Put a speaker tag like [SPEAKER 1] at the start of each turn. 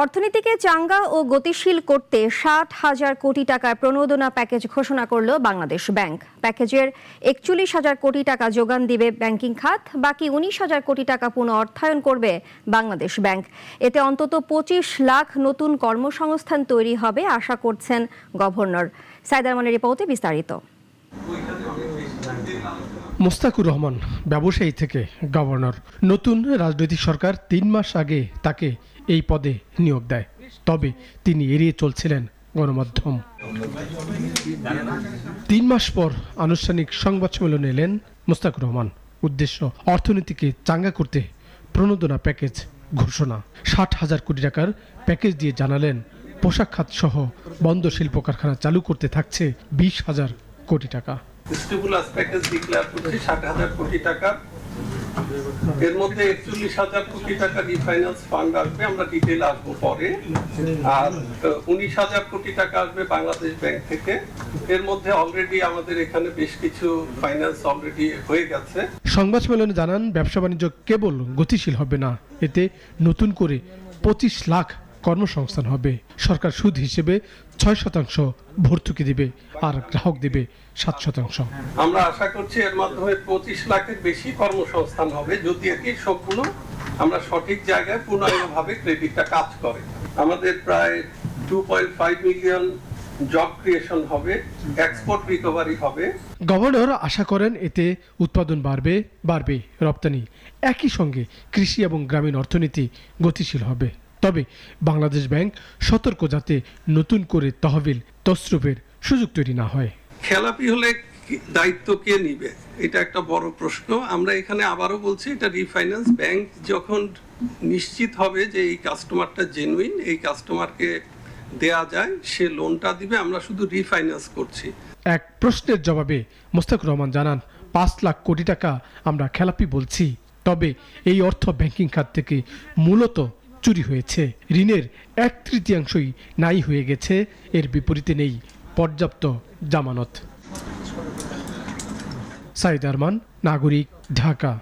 [SPEAKER 1] অর্থনীতিকে চাঙ্গা ও গতিশীল করতে ৬০,০০০ কোটি টাকার প্রণোদনা প্যাকেজ ঘোষণা করল বাংলাদেশ ব্যাংক। প্যাকেজের ৪১,০০০ কোটি টাকা যোগান দিবে ব্যাংকিং খাত, বাকি ১৯,০০০ কোটি টাকা পুনঃ অর্থায়ন করবে বাংলাদেশ ব্যাংক। এতে অন্তত ২৫ লাখ নতুন কর্মসংস্থান তৈরি হবে আশা করছেন গভর্নর। সাইদ আরমানের রিপোর্টে বিস্তারিত।
[SPEAKER 2] মোস্তাকুর রহমান ব্যবসায়ী থেকে গভর্নর। নতুন রাজনৈতিক সরকার ৩ মাস আগে তাকে এই পদে নিয়োগ দেয়, তবে তিনি এড়িয়ে চলছিলেন গণমাধ্যম। ৩ মাস পর আনুষ্ঠানিক সংবাদ সম্মেলনে এলেন মোস্তাকুর রহমান। উদ্দেশ্য অর্থনীতিকে চাঙ্গা করতে প্রণোদনা প্যাকেজ ঘোষণা। ৬০,০০০ কোটি টাকার প্যাকেজ দিয়ে জানালেন পোশাক খাত সহ বন্দর শিল্প কারখানা চালু করতে থাকছে ২০,০০০ কোটি টাকা।
[SPEAKER 3] স্টিমুলাস প্যাকেজ ডিক্লেয়ার করছি ৬০,০০০ কোটি টাকা। এর মধ্যে ৪১,০০০ কোটি টাকা রিফাইন্যান্স ফান্ড আসবে, আমরা ডিটেইল আসবো পরে। আর ১৯,০০০ কোটি টাকা আসবে বাংলাদেশ ব্যাংক থেকে। এর মধ্যে অলরেডি আমাদের এখানে বেশ কিছু ফাইন্যান্স অলরেডি হয়ে গেছে।
[SPEAKER 2] সংবাদ সম্মেলনে জানান, ব্যবসা বাণিজ্য কেবল গতিশীল হবে না, এতে নতুন করে ২৫ লাখ কর্মসংস্থান হবে। সরকার সুদ হিসেবে ৬% ভর্তুকি দিবে আর গ্রাহক দিবে ৭%।
[SPEAKER 3] আমরা আশা করছি এর মাধ্যমে ২৫ লাখের বেশি কর্মসংস্থান হবে, যদি এটি সবগুলো আমরা সঠিক জায়গায় পূর্ণাঙ্গভাবে ক্রেডিটটা কাজ করে। আমাদের প্রায় 2.5 মিলিয়ন জব ক্রিয়েশন হবে, এক্সপোর্ট রিকভারি হবে।
[SPEAKER 2] গভর্নর আশা করেন এতে উৎপাদন বাড়বে রপ্তানি, একই সঙ্গে কৃষি এবং গ্রামীণ অর্থনীতি গতিশীল হবে। তবে বাংলাদেশ ব্যাংক সতর্ক, যাতে নতুন করে তহবিল তছরূপের সুযোগ তৈরি না হয়।
[SPEAKER 3] খেলাপি হলে দায়িত্ব কে নিবে, এটা একটা বড় প্রশ্ন। আমরা এখানে আবারও বলছি, এটা রিফাইন্যান্স ব্যাংক যখন নিশ্চিত হবে যে এই কাস্টমারটা জেনুইন, এই কাস্টমারকে দেয়া যায়, সে লোনটা দিবে। আমরা শুধু রিফাইন্যান্স করছি।
[SPEAKER 2] এক প্রশ্নের জবাবে মোস্তাকুর রহমান জানান, ৫ লাখ কোটি টাকা আমরা খেলাপি বলছি, তবে এই অর্থ ব্যাংকিং খাত থেকে মূলত চুরি হয়েছে। ঋণের ১/৩ নাই হয়ে গেছে, এর বিপরীতে নেই পর্যাপ্ত জামানত। সাইদ আরমান, নাগরিক, ঢাকা।